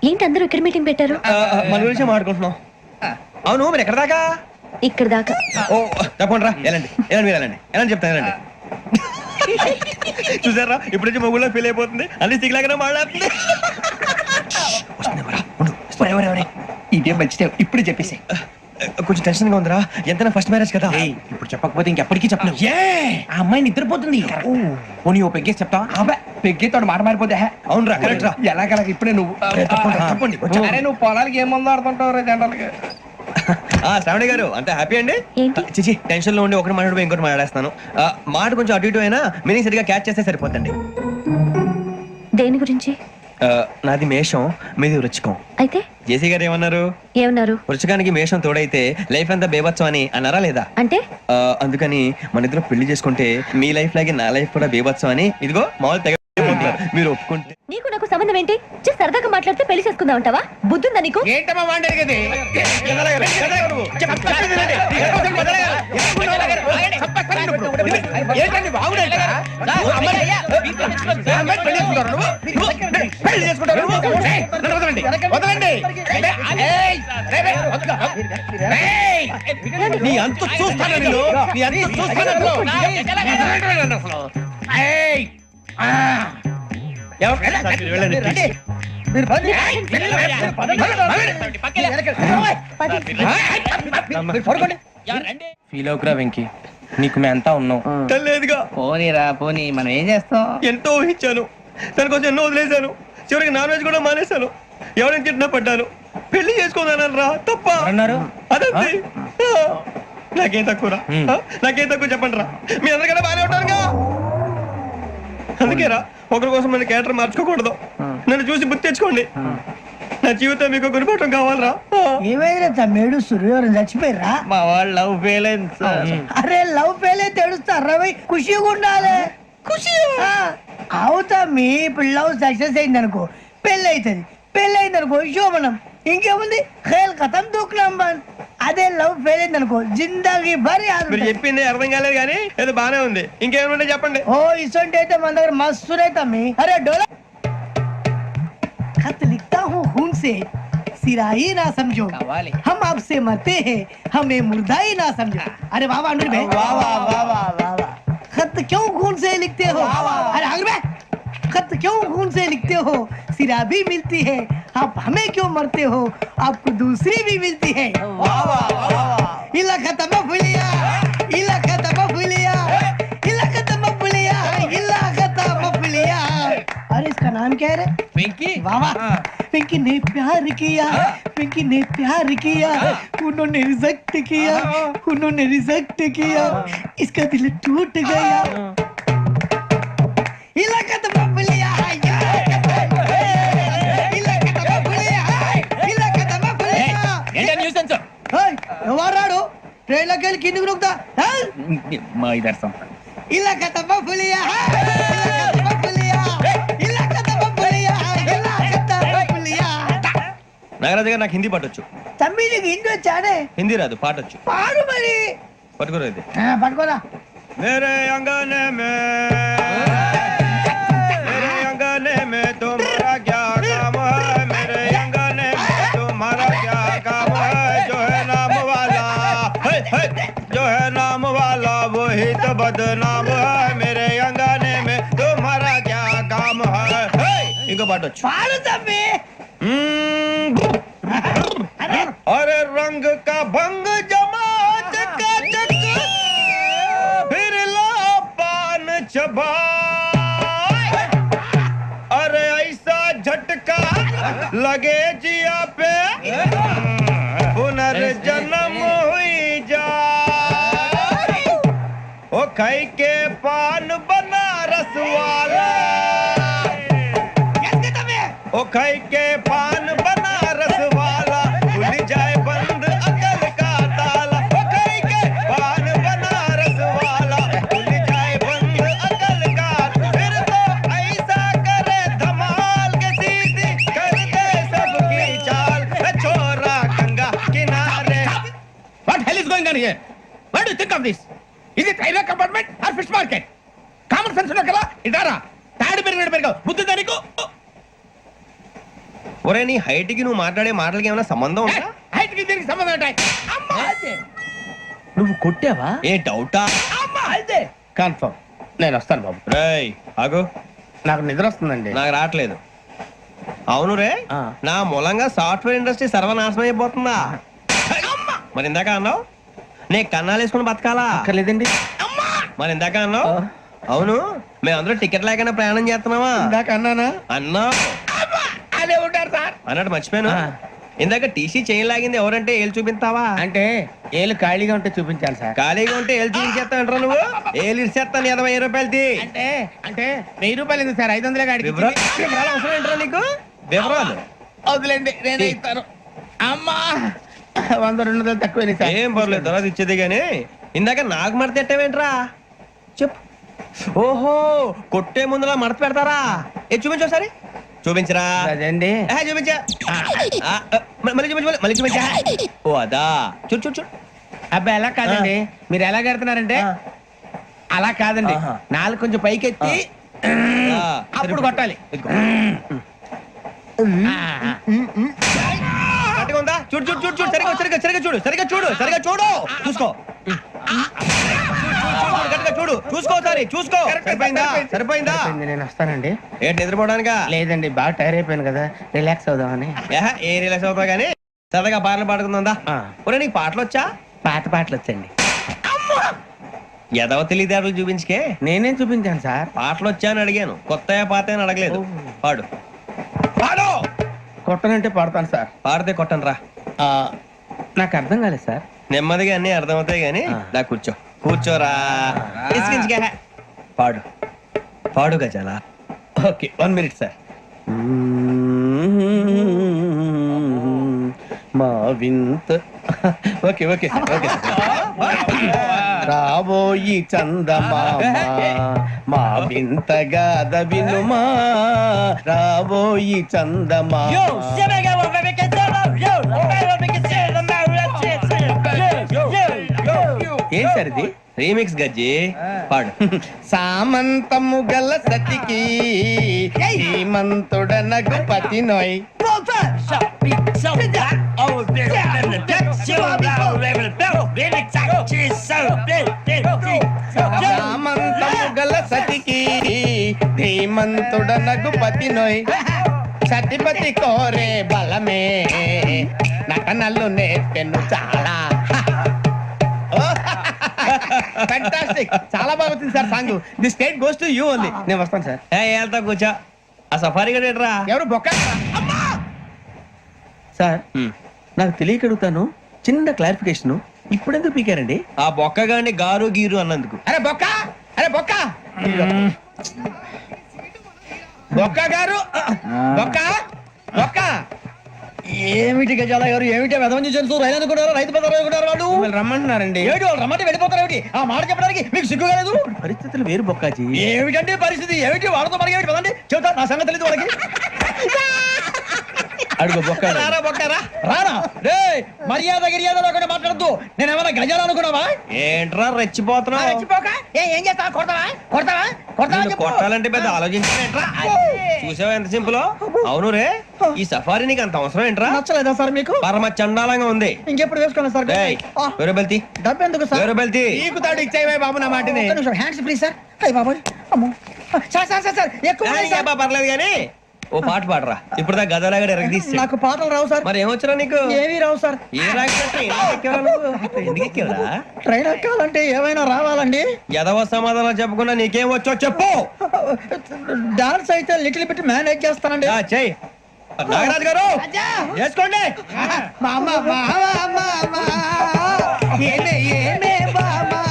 ఏంటి అందరూ ఇక్కడ మీటింగ్ పెట్టారు? మన గురించి మాట్లాడుకుంటున్నాం. అవును, మీరు ఎక్కడ దాకా? ఇక్కడ దాకా. ఓ తప్పకుండా రా, వెళ్ళండి వెళ్ళండి, మీరు వెళ్ళండి వెళ్ళండి, చెప్తాను వెళ్ళండి. చూసారా, ఇప్పుడు నుంచి మొగుల్లో ఫీల్ అయిపోతుంది, అన్ని సిగ్లాగానే మాట్లాడుతుంది. ఇదే మంచిదే, ఇప్పుడు చెప్పేసి. కొంచెం టెన్షన్ గా ఉందిరా, ఎంతైనా ఫస్ట్ మ్యారేజ్ కదా. ఇప్పుడు చెప్పకపోతే ఇంకెప్పటికీ చెప్పలేవు. ఆ అమ్మాయి నిద్రపోతుంది. పోనీ ఓ పెగ్గేసి చెప్తావా? అబ్బా, పెగ్గేతో మాట మారిపోతే. అవునరా, కరెక్ట్ రా. ఎలాగలా ఇప్పుడే నువ్వు తప్పండి. అరే, నువ్వు పొలాలకి ఏం మందు ఆడుతుంటావు రే జనరల్గా. శ్రావణి గారు, అంతే హ్యాపీ అండి? ఏంటి? చిచి, టెన్షన్ లో ఉండి ఒకటి మాట్లాడిపోయి ఇంకోటి మాట్లాడేస్తాను. మాట కొంచెం అటు ఇటు అయినా మీనింగ్ సరిగా క్యాచ్ చేస్తే సరిపోతండి. దేని గురించి? నాది మేషం, మీది వృచ్చికం. అయితే జేసీ గారు ఏమన్నారు? ఏమన్నారు? వృచ్చికానికి మేషం తోడైతే లైఫ్ అంతా బేబత్సం అని అన్నారా లేదా? అంటే అందుకని మన ఇద్దరు పెళ్లి చేసుకుంటే మీ లైఫ్ లాగే నా లైఫ్ కూడా బేబత్సం అని, ఇదిగో మామూలు తెగ అండి మీరు ఒప్పుకుంటే. నీకు నాకు సంబంధం ఏంటి? just సరదాగా మాట్లాడితే పెళ్లి చేసుకుందాం అంటావా? బుద్ధుందా నీకు? ఏంటమ్మా మాట్లాడేది కదా? ఏంటండి బాగుండేట? అమ్మాయి పెళ్లి చేసుకుంటారు నువ్వు? పెళ్లి చేసుకుంటారు నువ్వు? ఏయ్, నన్ను వదలండి, వదలండి. ఏయ్, రేయ్, వదలు. ఏయ్, నీ అంత చూస్తాను నేను, నీ అంత చూస్తాను అసలు. వదలండి నన్ను అసలు. ఏయ్, ఆ. ఎవరు? రండి. ఫీల్ అవుకురా వెంకీ, నీకు మేమంతా ఉన్నాం. లేదుగా పోనీరా పోనీ, మనం ఏం చేస్తాం? ఎంతో ఊహించాను, తన కోసం ఎన్నో వదిలేశాను, చివరికి నాన్ వెజ్ కూడా మానేశాను. ఎవరైనా తిట్టినా పడ్డాను. పెళ్లి చేసుకోదానని రా తప్ప అన్నారు అదంతే. నాకేం తక్కువ నాకేం తక్కువ చెప్పండి రా. మీ అందరికన్నా బాగానే ఉంటారుగా. అందుకే రా, ఒకరి కోసం మన క్యారెక్టర్ మార్చుకోకూడదు. నన్ను చూసి గుర్తు తెచ్చుకోండి. నా జీవితం మీకు గురిపటం కావాలరా. ఏమైనా మేడుస్తారు, ఎవరైనా చచ్చిపోయిరా? మా వాళ్ళు లవ్ ఫెయిల్ అయింది సార్. అరే లవ్ ఫెయిల్ అయితే ఏడుస్తారా? ఖుషిగా ఉండాలి. ఖుషి అవుతా. మీ ఇప్పుడు లవ్ సక్సెస్ అయింది అనుకో, పెళ్ళి అవుతుంది. పెళ్ళి అయింది అనుకో శోభనం. ఇంకేముంది, ఖేల్ కథం దూకునాం బంద్. అదే లవ్ ఫెయిల్ అయింది అనుకో, జిందాగీ భారీ. మీరు చెప్పింది అర్థం కాలేదు కానీ ఏదో బానే ఉంది. ఇంకేమైనా చెప్పండి. ఓ ఇసొంటి అయితే మన దగ్గర మస్తు తమ్మి. అరే డోలా खत लिखता हूँ खून से, सिरा ही ना समझो, हम आपसे मरते हैं, हमें मुर्दा ही ना समझो. अरे वाह वाह अनुर भाई, वाह वाह वाह वाह वाह. खत क्यों खून से लिखते हो? अरे अनुर भाई, खत क्यों खून से लिखते हो? सिरा भी मिलती है, आप हमें क्यों मरते हो? आपको दूसरी भी मिलती है. वाह वाह वाह. इला खत्म फुलिया, इला खत्म फुलिया, इला खत्म फुलिया, इला खत्म फुलिया. अरे इसका नाम क्या है रे? వెంకీ. वाह वाह. पिंकी ने प्यार किया, पिंकी ने प्यार किया, उन्होंने रिजेक्ट किया, उन्होंने रिजेक्ट किया, इसका दिल टूट गया. इलाका तो बबलिया है, इलाका तो बबलिया है, इलाका तो बबलिया. ఏంటా న్యూసెన్స్? ओए ఎవరాడు ట్రైన్ లోకి వెళ్ళి కిందికి నొక్కుతా? మా ఇదర్సం. इलाका तो बबलिया है, इलाका तो बबलिया, इलाका तो बबलिया, इलाका तो बबलिया. నాగరాజు గారు నాకు హిందీ పాటొచ్చు. తమ్మి నీకు హిందీ వచ్చానే? హిందీ రాదు, పాటొచ్చు. పాడు మరి. పట్టుకోరు ఇది. పట్టుకోరా. मेरे अंगने में मेरे अंगने में तुम्हारा क्या काम है? मेरे अंगने में तुम्हारा क्या काम है? जो है नाम वाला जो है नाम वाला वही तो बदनाम है. मेरे अंगने में तुम्हारा क्या काम है? इनको पाटो. పాడు తమ్మి. अरे रंग का भंग जमा चकाचक फिर ला पान चबा. अरे ऐसा झटका लगे जिया पे पुनर्जन्म हुई जा. ओ खाई के पान बनारस वाला, ओ खाई के पान बनारस वाला खुल जाए बंद अकल का ताला. ओ खाई के पान बनारस वाला खुल जाए बंद अकल का. फिर तो ऐसा करे धमाल के सीधी कर दे सबकी चाल. छोरा गंगा किनारे. What hell is going on here? What do you think of this? Is it railway compartment or fish market? Common sense ఉన్నా కదా, ఇదారా తాడి పెరిగాడు బుద్ధి దానికి. ఒరే నీ హైట్ కి నువ్వు మాట్లాడే మాటలకి ఏమైనా సంబంధం ఉందా? హైట్ కి దీనికి సంబంధం ఉంటాయి. అమ్మా నువ్వు కొట్టావా? ఏ డౌటా? అమ్మా అయితే కన్ఫర్మ్. నేను వస్తాను బాబు. రేయ్ ఆగు, నాకు నిద్ర వస్తుందండి. నాకు రావట్లేదు. అవును రే, నా మూలంగా సాఫ్ట్వేర్ ఇండస్ట్రీ సర్వనాశనం అయిపోతుందా? మరి ఇందాక అన్నావు నే కన్నాలు వేసుకుని బతకాలా? అక్కర్లేదండి. మరి ఇందాక అన్నావు అవును మేమందరూ టికెట్ లేకుండా ప్రయాణం చేస్తున్నావా? ఇందాక అన్నానా? అన్నా అదే ఉంటారు సార్ అన్నట్టు మర్చిపోయాను. ఇందాక టీసీ చేయి లాగింది ఎవరంటే ఏళ్ళు చూపిస్తావా? అంటే ఏళ్ళు ఖాళీగా ఉంటే చూపించాలి సార్. ఖాళీగా ఉంటే ఏళ్ళు చూపించేస్తానంటారా నువ్వు? ఏళ్ళు ఇచ్చేస్తాను 20 రూపాయలది. అంటే అంటే 1000 రూపాయలు ఎందుకు సార్? 500 గాడికి వివరాలు అవసరం ఏంట్రా నీకు? వివరాలు వదిలేండి, నేనే ఇస్తాను. అమ్మా 100-200 తక్కువ సార్. ఏం పర్లేదు తర్వాత ఇచ్చేది. కానీ ఇందాక నాకు మరి తిట్టవేంట్రా చెప్పు. ఓహో కొట్టే ముందులా మడత పెడతారా ఏ చూపించు ఒకసారి చూపించరా అదండి చూపించా మళ్ళీ చూపించు మళ్ళీ చూపించా ఓ అదా చూడు చూడు చూడు అబ్బాయి ఎలా కాదండి మీరు ఎలా కడుతున్నారంటే అలా కాదండి నాలుగు కొంచెం పైకెత్తి అప్పుడు కొట్టాలి. గట్టిగా ఉందా చూడు చూడు చూడు చూడు సరిగా సరిగా సరిగా చూడు సరిగా చూడు సరిగా చూడు చూసుకో గట్టిగా చూడు చూసుకో ఒకసారి చూసుకో సరిపోయిందా సరిపోయిందా నేను వస్తానండి. ఏంటి నిద్రపోవడానికా లేదండి బాగా టైర్ అయిపోయాను కదా రిలాక్స్ అవుదామని. ఏ రిలాక్స్ అవుతావు కానీ సరదాగా పాటలు పాడుకుందా ఒరే నీకు పాటలు వచ్చా పాత పాటలు వచ్చండి. ఎదవ తెలివితేటలు చూపించుకే నేనేం చూపించాను సార్. పాటలు వచ్చా అని అడిగాను కొత్త పాత అని అడగలేదు పాడు పాడు కొట్టనంటే పడతాను సార్. పాడితే కొట్టను రా నాకు అర్థం కాలేదు సార్. నెమ్మదిగా అన్ని అర్థమవుతాయి గానీ నా కూర్చో కూర్చోరా ఇసుకించుకే పాడు పాడు గజాల ఓకే 1 minute సార్. మా వింత ఓకే ఓకే ఓకే రాబోయి చందమామ మా వింతగా వినుమా రాబోయి చందమామ. ఏం సార్ ఇది రీమిక్స్ గజ్జి పాడు సామంతము గల సతికి హేమంతుడనగు పతి నోయ్. సామంతము గల సతికి ధీమంతుడనగు పతి నోయ్ సతిపతి కోరే బలమే నటనలు నేర్పెను చాలా. ఫ్యాంటాస్టిక్ చాలా బాగా వచ్చింది sir song. The state goes to you only. నేను వస్తాను సార్. వెళ్తా కూర్చో ఆ సఫారీ గడేట్రా ఎవరు బొక్క సార్ నాకు తెలియక అడుగుతాను చిన్న క్లారిఫికేషన్ ఇప్పుడెందుకు పీకారండి? ఆ బొక్క గాని గారు గీరు అన్నందుకు. అరే బొక్క అరే బొక్క బొక్క గారు బొక్క బొక్క ఏమిటి గజాల గారు ఏమిటి వెదవని చేస్తూ రైలు అనుకున్నారు రైతు పెద్ద అనుకున్నారు వాళ్ళు మిమ్మల్ని రమ్మంటున్నారండి. ఏమిటి వాళ్ళు రమ్మంటే వెళ్ళిపోతారు ఏమిటి ఆ మాట చెప్పడానికి మీకు సిగ్గు కాలేదు? పరిస్థితులు వేరు బొక్కాజీ. ఏమిటంటే పరిస్థితి ఏమిటి వాళ్ళతో మనకి ఏమిటి పదండి చెబుతా నా సంగతి తెలియదు వాళ్ళకి. అడుగు బొక్క రారా బొక్కరా రానా రే మర్యాద గిర్యాద లేకుండా మాట్లాడద్దు. నేను ఏమైనా గజాలు అనుకున్నావా? ఏంట్రా రెచ్చిపోతున్నావు? ఏం చేస్తా కొడతావా కొడతావా కొడతావా నిన్ను కొట్టాలంటే పెద్ద ఆలోచించా చూసావా ఎంత సింపుల్. అవును రే ఈ సఫారీ నీకు అంత అవసరం ఏంట్రా? నచ్చలేదా సార్ మీకు? పరమ చండాలంగా ఉంది. ఇంకెప్పుడు వేసుకోండి సార్. వేరే బెల్తి డబ్బు ఎందుకు సార్? వేరే బెల్తి నీకు తాడు ఇచ్చేవే బాబు నా మాటని. Hands please sir. అయ్యి బాబు అమ్మో సార్ సార్ సార్ సార్ ఎక్కువ ఉన్నాయి సార్. పర్లేదు కానీ ఓ పాట పాడరా. ఇప్పుడు దా గదలాగడ ఎరగదీసి. నాకు పాటలు రావు సార్. మరి ఏమొచ్చరా నీకు? ఏవి రావు సార్. ఏ రాకపోతే ఎందుకు ఎక్కేవరా? ట్రైన్ ఎక్కాలంటే ఏమైనా రావాలండి. ఎదవ సమాధానం చెప్పకుండా నీకేం వచ్చో చెప్పు. డాన్స్ అయితే లిటిల్ బిట్ మేనేజ్ చేస్తానండి. చెయ్యి నాగరాజు గారు చేసుకోండి. ఏమే ఏమే బామా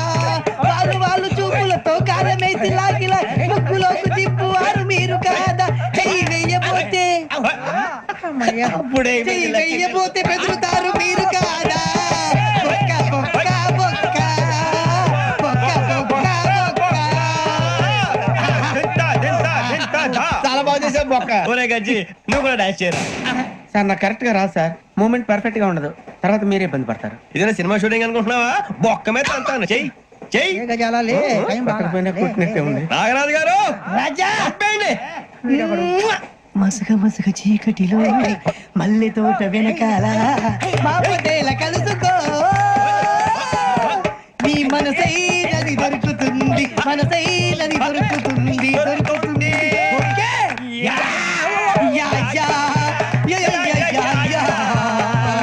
వాళ్ళు వాళ్ళు చూపులతో కారమేసి లాగిలా ముక్కులోకి తిప్పువారు మీరు కాదా? చెయ్యి వెయ్యబోతే అప్పుడే చెయ్యి వెయ్యబోతే బెదురుతారు మీరు కాదా? బొక్క బొక్క బొక్క బొక్క బొక్క బొక్క. చాలా బాగా చేసావు బొక్క. ఒరే గజ్జి నువ్వు కూడా డాన్స్ చేయరా. సార్ నాకు కరెక్ట్ గా రాదు సార్. మూమెంట్ పర్ఫెక్ట్ గా ఉండదు. తర్వాత మీరే ఇబ్బంది పడతారు. ఇదేనా సినిమా షూటింగ్ అనుకుంటున్నావా? బొక్క మీద అంటాను. చెయ్యి చెయ్యి ఏ గజాలా లే, టైం బాగా. పక్కన కొట్టినట్టే ఉంది. నాగరాజు గారు రాజా చెప్పండి. మసక మసక చీకటిలో మల్లె తోట వెనకాల బాపతేల కలుసుకో నీ మనసైనది దొరుకుతుంది మనసైనది దొరుకుతుంది దొరుకుతుంది. Okay? Yeah, yeah, yeah, yeah, yeah, yeah, yeah, yeah.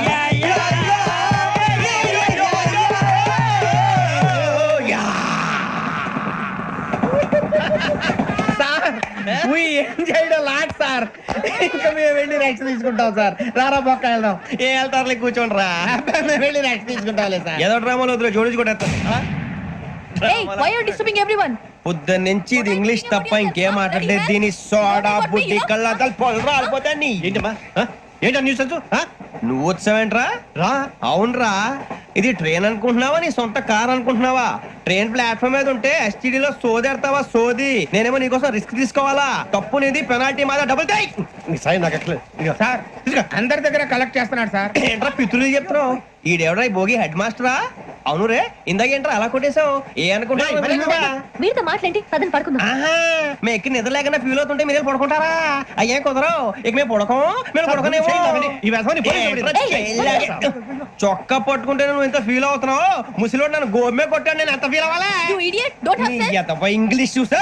Yeah, yeah, yeah, yeah, yeah, yeah. Sir we enjoyed a lot, sir. ఇంకా మేము వెళ్ళి నెక్స్ట్ తీసుకుంటాం సార్. రారా బొక్క వెళ్దాం. ఏ వెళ్తారులే కూర్చోండి రా. మేము వెళ్ళి నెక్స్ట్ తీసుకుంటాంలే సార్. ఏదో డ్రామాలో వద్దులే జోడించుకుంటా. Hey, why are you disturbing everyone? పొద్దున్న నుంచి ఇది ఇంగ్లీష్ తప్ప ఇంకేం మాట్లాడలేదు. దీని సోడా బుద్ధి కళ్ళ పొలు రాలిపోతా నీ. ఏంటమ్మా ఏంటా న్యూస్ నువ్వు వచ్చావేంట్రా? రా అవునరా ఇది ట్రైన్ అనుకుంటున్నావా నీ సొంత కార్ అనుకుంటున్నావా? ట్రైన్ ప్లాట్ఫామ్ మీద ఉంటే STD లో సోదేడతావా సోది? నేనేమో నీకోసం రిస్క్ తీసుకోవాలా? తప్పు నీది, పెనాల్టీ మాదా, డబుల్ టై. నీ సాయి నాకు ఎక్కలేదు. ఇదిగో. సార్ అందరి దగ్గర కలెక్ట్ చేస్తున్నాడు సార్. ఏంట్రా పితులు చెప్తున్నావు? ఈడెవడ్రా ఈ భోగి హెడ్ మాస్టరా? అవును రే, ఇందాక ఏంట్రా అలా కొట్టేశావు? ఏ అనుకుంటా మీరుతో మాట్లాడి పదని పడుకుందాం. మేము ఎక్కి నిద్ర లేకుండా ఫీల్ అవుతుంటే మీరు పడుకుంటారా? అయ్యే కుదరవు. ఇక మేము పడుకోం, మేము పడుకోనేమో. ఈ వ్యసనం చొక్కా పట్టుకుంటే నువ్వు ఇంత ఫీల్ అవుతున్నావు. ముసలివాడు నన్ను గోమే కొట్టాడు, నేను ఎంత ఫీల్ అవ్వాలా? You idiot, don't have sense. English చూసా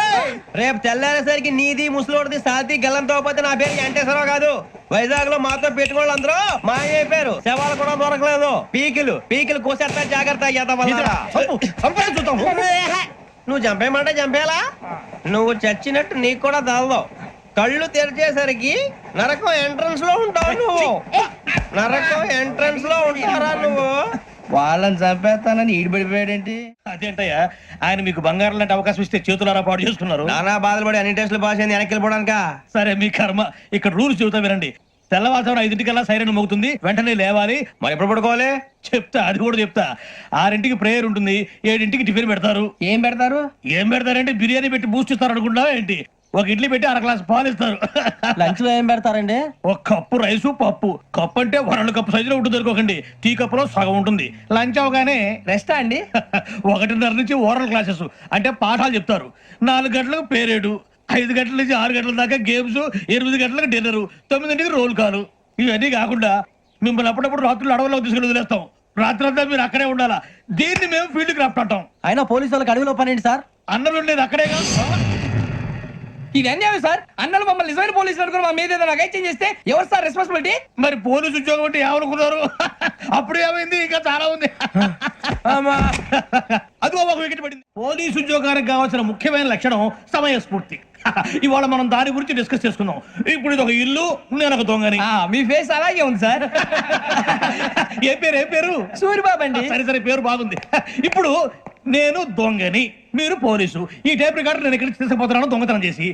రేపు తెల్లారేసరికి నీది ముసలోడిది సాతి గల్లంతో పోతే నా పేరు వెంకటేశ్వరరావు కాదు. వైజాగ్ లో మాతో పెట్టుకోళ్ళు అందరూ మాయైపోయారు. శవాలు కూడా దొరకలేదు. పీకిలు కోసేస్తా, జాగ్రత్త. నువ్వు చంపేయమంటే చంపేలా? నువ్వు చచ్చినట్టు నీకు కూడా తగదు. కళ్ళు తెరిచేసరికి నరకం ఎంట్రన్స్ లో ఉంటావు నువ్వు. నరకం ఎంట్రన్స్ లో ఉంటారా నువ్వు? వాళ్ళని చంపేస్తానని ఈడిపడిపోయాడేంటి? అదేంటయ్యా, ఆయన మీకు బంగారం లాంటి అవకాశం ఇస్తే చేతులారా పాటు చేసుకున్నారు. నానా బాధలు పడి అన్ని టెస్టులు పాస్ అయింది, వెనక్కి వెళ్ళిపోవడానికా? సరే మీ కర్మ. ఇక్కడ రూల్స్ చెబుతా వినండి. తెల్లవారుజామున 5:00కల్లా సైరన్ మోగుతుంది, వెంటనే లేవాలి. మరి ఎప్పుడు పడుకోవాలి? చెప్తా, అది కూడా చెప్తా. 6ంటికి ప్రేయర్ ఉంటుంది, 7ంటికి టిఫిన్ పెడతారు. ఏం పెడతారు? ఏం పెడతారంటే బిర్యానీ పెట్టి బూస్ట్ ఇస్తారు అనుకుంటావా ఏంటి? ఒక ఇడ్లీ పెట్టి 1 గ్లాస్ పాలు ఇస్తారు. లంచ్ లో ఏం పెడతారండి? ఒక కప్పు రైసు, పప్పు. కప్పు అంటే 1/2 కప్పు సైజులో ఉంటుంది అనుకోకండి. టీ కప్పులో సగం ఉంటుంది. లంచ్ అవగానే రెస్టా అండి? 1:30 నుంచి ఓరల్ క్లాసెస్ అంటే పాఠాలు చెప్తారు. 4 గంటలకు పేరేడు, 5 గంటల నుంచి 6 గంటల దాకా గేమ్స్, 8 గంటలకు డిన్నర్, 9ంటికి రోల్ కాలు. ఇవన్నీ కాకుండా మిమ్మల్ని అప్పుడప్పుడు రాత్రులు అడవుల్లో తీసుకుని వదిలేస్తాం. రాత్రి అంతా మీరు అక్కడే ఉండాలా. దీన్ని మేము ఫీల్డ్ క్రాఫ్ట్ అంటాం. అయినా పోలీసు వాళ్ళకి అడవిలో పని ఏంటి సార్? అన్నలు ఉండేది అక్కడే కాదు. ఇది అన్యాయం సార్. అన్నలు మమ్మల్ని నిజమైన పోలీసులు అనుకుని మా మీద ఏదైనా అగైత్యం చేస్తే ఎవరు సార్ రెస్పాన్సిబిలిటీ? మరి పోలీసు ఉద్యోగం అంటే ఏమనుకున్నారు? అప్పుడు ఏమైంది? ఇంకా చాలా ఉంది. అది ఒక వికెట్ పడింది. పోలీసు ఉద్యోగానికి కావాల్సిన ముఖ్యమైన లక్షణం సమయస్ఫూర్తి. ఇవాళ మనం దాని గురించి డిస్కస్ చేసుకుందాం. ఇప్పుడు ఇది ఒక ఇల్లు, నేను ఒక దొంగని. మీ ఫేస్ అలాగే ఉంది సార్. ఏ పేరు? సూరిబాబు అండి. సరే పేరు బాగుంది. ఇప్పుడు నేను దొంగని, మీరు పోలీసు. ఈ టైప్ రికార్డు నేను ఇక్కడికి తీసుకుపోతున్నాను దొంగతనం చేసి.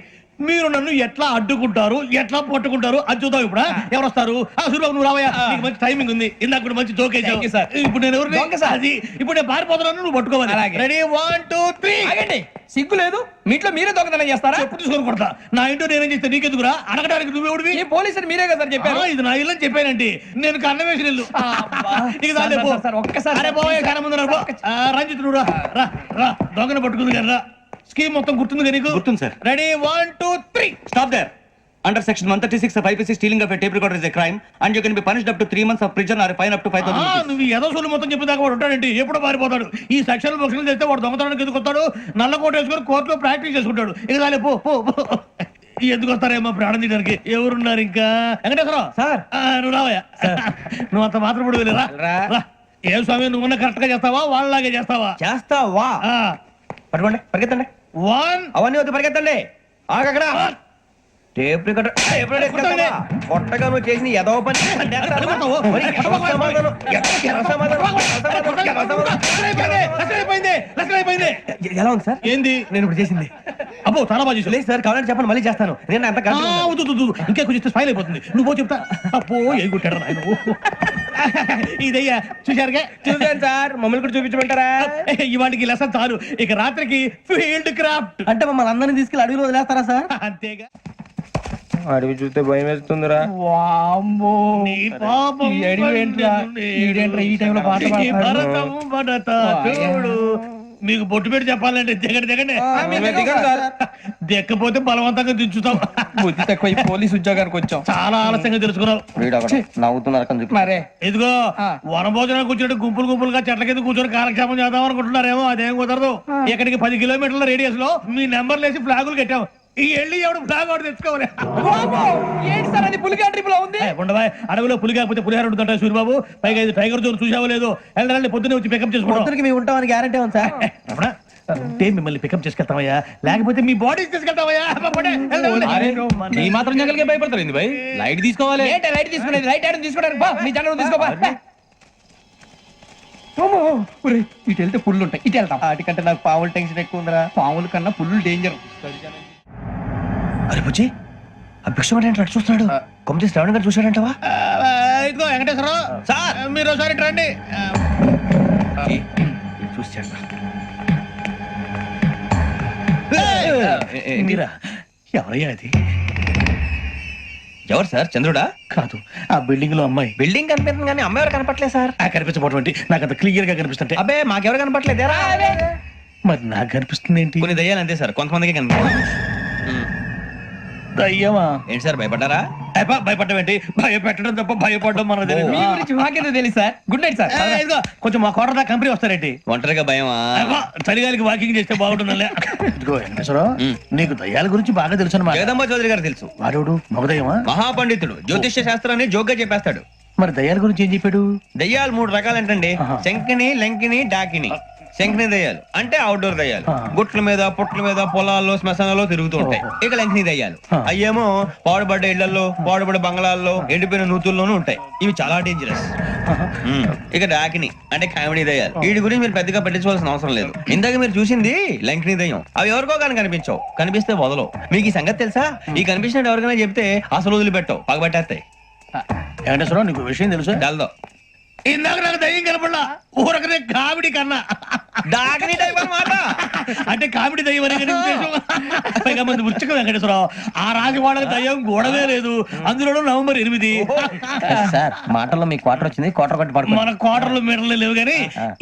మీరు నన్ను ఎట్లా అడ్డుకుంటారు, ఎట్లా పట్టుకుంటారు అది చూద్దాం. ఇప్పుడు ఎవరు వస్తారు? సూరిబాబు నువ్వు రావయ్యా, నీకు మంచి టైమింగ్ ఉంది. ఇందాక కూడా మంచి జోక్ వేసావు. ఇప్పుడు నేను ఎవరు? అది ఇప్పుడు నేను పారిపోతున్నాను, నువ్వు పట్టుకోవాలి. రెడీ 1 2 3. సిగ్గు లేదు? మీ ఇంట్లో మీరే దొంగతనం చేస్తారా? చెప్పు తీసుకొని కొడతా. నా ఇంట్లో నేనేం చేస్తే నీకెందుకురా? అడగడానికి నువ్వెవడివి? ఈ పోలీసులు మీరే కదా సార్ చెప్పారు. ఇది నా ఇల్లు అని చెప్పానండి. నేను కన్న వేసిన ఇల్లు. ఒక్కసారి కన్న ముందు రంజిత్ నువ్వు రా దొంగను పట్టుకుంది కదా. స్కీమ్ మొత్తం గుర్తుంది నీకు? గుర్తుంది sir. Ready 1 2 3. Stop there. Under section 136 of IPC, stealing of a tape recorder is a crime and you can be punished up to 3 months of prison or a fine up to 5,000 rupees. నువ్వు ఏదో సొల్లు మొత్తం చెప్పేదాకా వాడు ఉంటాడండి. ఎప్పుడో పారిపోతాడు. ఈ సెక్షన్ బుక్స్లు చేస్తే వాడు దొంగతనానికి ఎందుకు వస్తాడు? నల్ల కోట వేసుకొని కోర్టులో ప్రాక్టీస్ చేసుకుంటాడు. ఇక చాలే పో. ఎందుకు వస్తారేమో ప్రాణం తీయడానికి. ఎవరున్నారు ఇంకా? వెంకటేశ్వరరావు సార్, నువ్వు రావయ్యా. నువ్వు అంత మాత్రం ఇప్పుడు వెళ్ళిరా. ఏం స్వామి, నువ్వు కరెక్ట్ గా చేస్తావా వాళ్ళలాగే చేస్తావా? చేస్తావా? పట్టుకోండి, పరిగెత్తండి. 1 అవన్నీ వద్దు, పరిగెత్తండి. ఆగక్కడ టేప్ రికార్డర్ కొట్టగా నువ్వు చేసిన ఎదవ పని. ఎలా ఉంది సార్? ఏంది నేను ఇప్పుడు చేసింది? అబ్బో చాలా బాగా చేసావు. లేదు సార్, కావాలని చెప్పండి, మళ్ళీ చేస్తాను. నేను అంత ఇంకా కొంచెం స్మైల్ అయిపోతుంది. నువ్వు చెప్తా. అబ్బో ఏ కొట్టాడు ఆయన. ఇదయ్యా చూశారుగా? చూసాను సార్. మమ్మల్ని కూడా చూపించమంటారా? ఇవాటికి లెసన్ చాలు. ఇక రాత్రికి ఫీల్డ్ క్రాఫ్ట్. అంటే మమ్మల్ని అందరినీ తీసుకెళ్ళి అడవిలో వదిలేస్తారా సార్? అంతేగా. అడవి చూస్తే భయం వేస్తుందిరా. నీ పాపం ఈ టైంలో పాట భరతం భరత చూడు. మీకు బొట్టు పెట్టి చెప్పాలంటే దిగండి. దిక్కపోతే బలవంతంగా దించుతాం. బుద్ధి తక్కువ పోలీసు ఉద్యోగానికి వచ్చాం. చాలా ఆలస్యంగా తెలుసుకున్నావు. నవ్వుతున్నారు మరే. ఇదిగో వనభోజనానికి కూర్చొని గుంపులుగా చెట్ల కింద కూర్చొని కాలక్షేపం చేద్దాం అనుకుంటున్నారేమో. అదేం కుదరదు. ఇక్కడికి 10 కిలోమీటర్ల రేడియస్ లో మీ నెంబర్లు వేసి ఫ్లాగులు కట్టాం. ఈ వెళ్ళి ఎవడు ఫ్లాగ్ వాడు తెచ్చుకోవాలి. ఏంటి సార్ అది? పులిగా ట్రిప్ లో ఉంది. ఉండవా, అడవిలో పులి కాకపోతే పులిహార ఉంటుంట సూరిబాబు. పైగా ఇది టైగర్ జోన్ చూసావో లేదో. వెళ్ళండి, పొద్దున్నే వచ్చి పికప్ చేసుకుంటాం. మేము ఉంటామని గ్యారంటీ ఉంది సార్. అంటే మిమ్మల్ని పికప్ చేసుకెళ్తామయ్యా, లేకపోతే మీ బాడీ తీసుకెళ్తామయ్యా. ఈ మాత్రం జంగల్కే భయపడతారు భయ్. లైట్ తీసుకోవాలి. లైట్ తీసుకునేది లైట్ ఆడని తీసుకోవడానికి మీ జంగల్ తీసుకోబా. ఇటు వెళ్తే పుల్లు ఉంటాయి, ఇటు వెళ్తాం. వాటికంటే నాకు పావులు టెన్షన్ ఎక్కువ ఉందిరా. పావుల కన్నా పుల్లు డేంజర్. అరే బుజ్జి, అభిక్షం అంటే చూస్తున్నాడు. కొమ్మ శ్రావణ్ గారు చూశాడంటవా? ఇదిగో వెంకటేశ్వరరావు సార్, మీరు ఒకసారి రండి. చూసాడు ఏంటి? మీరా ఎవరయ్యా అది ఎవరు సార్ చంద్రుడా? కాదు ఆ బిల్డింగ్ లో అమ్మాయి బిల్డింగ్ కనిపిస్తుంది కానీ అమ్మ ఎవరు కనపట్లేదు సార్. ఆ కనిపించబోటువంటి నాకు అంత క్లియర్ గా కనిపిస్తుంటే అబ్బే మాకెవరు కనపట్లేదు. మరి నాకు కనిపిస్తుంది ఏంటి కొన్ని దయ్యాలు అంతే సార్, కొంతమందికి కనిపిస్తుంది. దయ్యమా ఏంటి సార్ భయపడ్డారా? భయపడడం ఏంటి భయపెట్టడం తప్ప భయపడడం మనకు తెలియదు మీ గురించి మాకేదో తెలుసు సార్ గుడ్ నైట్ సార్ కొంచెం మా కోట దాకా కంపెనీ వస్తారేంటి ఒంటరిగా భయమా? చలిగాలికి వాకింగ్ చేస్తే బాగుంటుందిలే ఇదిగో వెంకటేశ్వరరావు నీకు దయ్యాల గురించి బాగా తెలుసు అన్నమాట జగదంబ చౌదరి గారు తెలుసు. వాడు మగదయ్యమా మహాపండితుడు, జ్యోతిష్య శాస్త్రాన్ని జోగ్గా చెప్పేస్తాడు. మరి దయ్యాల గురించి ఏం చెప్పాడు దయ్యాలు 3 రకాలంటండి. శంకిని, లంకిని, డాకిని. శంకిని దయ్యాలు అంటే అవుట్డోర్ దయ్యాలు, గుట్ల మీద పుట్ల మీద పొలాల్లో శ్మశానాల్లో తిరుగుతూ ఉంటాయి. ఇక లంకిని దయ్యాలు అయ్యేమో పాడుబడ్డ ఇళ్లలో, పాడుబడ్డ బంగ్లాల్లో, ఎండిపోయిన నూతుల్లోనూ ఉంటాయి. ఇవి చాలా డేంజరస్. ఇక డాకిని అంటే కామెడీ దయ్యాలు. వీటి గురించి మీరు పెద్దగా పట్టించుకోవాల్సిన అవసరం లేదు. ఇందాక మీరు చూసింది లంకిని దయ్యం. అవి ఎవరికో కానీ కనిపించవు, కనిపిస్తే వదలవు. మీకు ఈ సంగతి తెలుసా? ఈ కనిపించినట్టు ఎవరికైనా చెప్తే అసలు వదిలిపెట్టవు, పగబట్టేస్తాయి. వెంకటేశ్వరరావు నీకు విషయం తెలుసు డల్దో ఇందాక నాకు దయ్యం కనపడలా ఊరకనే కామెడీ కన్నా డాకిని టైప్ అన్నమాట. అంటే కామెడీ దయ్యం అనే కదా ఉద్దేశం. పైగా మంది ఉచ్చక వెంకటేశ్వరరావు ఆ రాజు వాళ్ళకి దయ్యం గోడవే లేదు, అందులోనూ నవంబర్ 8. సార్ మాటల్లో మీ క్వార్టర్ వచ్చింది, క్వార్టర్ కొట్టి పడుకో. మన కోటర్లు మీటర్లు లేవు కానీ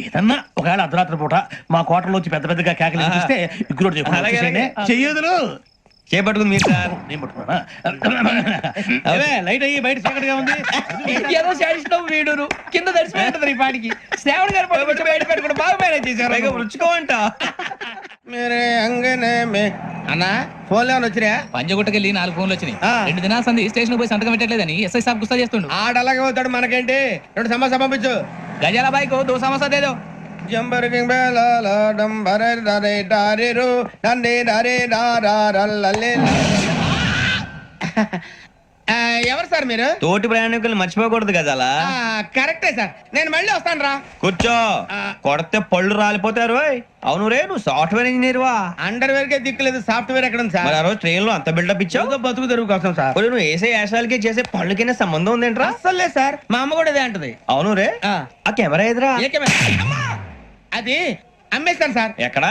ఏదన్నా ఒకవేళ అర్ధరాత్రి పూట మా కోటర్లో వచ్చి పెద్ద పెద్దగా కేకలు ఇస్తే ఇగ్గురు చెయ్యదులు చేపట్టుకుంది మీరు సార్. నేను పట్టుకున్నా లైట్ అయ్యి బయట చీకటిగా ఉంది ఏదో శాడిస్తాం వీడును కింద దర్శనం ఈ పాటికి శ్రావణ్ గారు పట్టుకొచ్చి బయట పెట్టుకుని బాగా మేనేజ్ చేశారు. పైగా రుచుకోవంట. మేరే అంగనే మే అన్నా ఫోన్ లేవని వచ్చినా పంజగుట్టకెళ్ళి 4 ఫోన్లు వచ్చినాయి. 2 దినాల సంది స్టేషన్ పోయి సంతకం పెట్టలేదని ఎస్ఐ సాబ్ గుస్తా చేస్తుండు. ఆడలాగే పోతాడు, మనకేంటి 2 సమస్య పంపించు. గజాల బైక్ 2 సమస్య దేదో జంబరకింగ్ బేలాల డంబరే డరే డారిరు డండే డరే డారారల్లలే. ఎవరు సార్ మీరు? తోటి ప్రయాణికులు మర్చిపోకూడదు కదా అలా. కరెక్టే సార్, నేను మళ్ళీ వస్తాను రా. కూర్చో, కొడితే పళ్ళు రాలిపోతారు. అవును రే, నువ్వు సాఫ్ట్వేర్ ఇంజనీర్ వా? అండర్వేర్ కే దిక్కులేదు, సాఫ్ట్వేర్ ఎక్కడ ఉంది సార్? మరి ఆ రోజు ట్రైన్ లో అంత బిల్డప్ ఇచ్చావు. బతుకు తెరువు కోసం సార్. మరి నువ్వు వేసే యాశాలకి చేసే పళ్ళకైనా సంబంధం ఉందేంట్రా? అస్సలు లేదు సార్, మా అమ్మ కూడా ఇదే అంటది. అవును రే, ఆ కెమెరా ఎదురా అది అమ్మేస్తాను సార్. ఎక్కడా?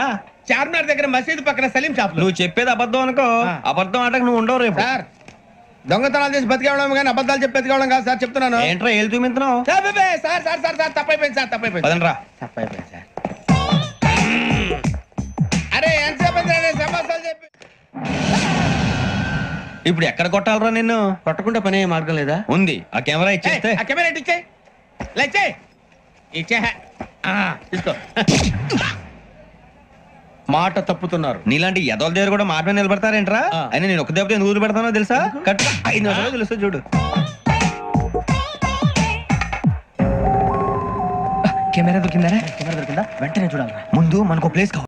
చార్మినార్ దగ్గర మసీదు పక్కన సలీం షాప్ లో. నువ్వు చెప్పేది అబద్ధం అనుకో, అబద్ధం ఆటకు నువ్వు ఉండవు రేపు. సార్ దొంగతనాలు చేసి బతికేవడం కానీ అబద్ధాలు చెప్పి బతికేవడం కాదు సార్, చెప్తున్నాను. ఏంట్రా ఏళ్ళు చూపించినావు? Sir sir sir sir sir తప్పైపోయింది సార్, తప్పైపోయింది. పదండ్రా. తప్పైపోయింది సార్. అరే ఎంతసేపు సమాసాలు చెప్పి ఇప్పుడు ఎక్కడ కొట్టాలరా నిన్ను? కొట్టకుండా పనే మార్గం లేదా? ఉంది, ఆ కెమెరా ఇచ్చేస్తే. ఆ కెమెరా ఇచ్చే లేచే ఇచ్చే తీసుకో మాట తప్పుతున్నారు. నీలాంటి ఎదల దగ్గర కూడా మాట మీద నిలబడతారేంట్రా? అయినా నేను ఒక దెబ్బతో ఎందుకు పెడతానో తెలుసా? కట్ 5 నిమిషాలు తెలుస్తా చూడు. కెమెరా దొరికిందా? కెమెరా దొరికిందా? వెంటనే చూడాలి. ముందు మనకు ప్లేస్ కావాలి.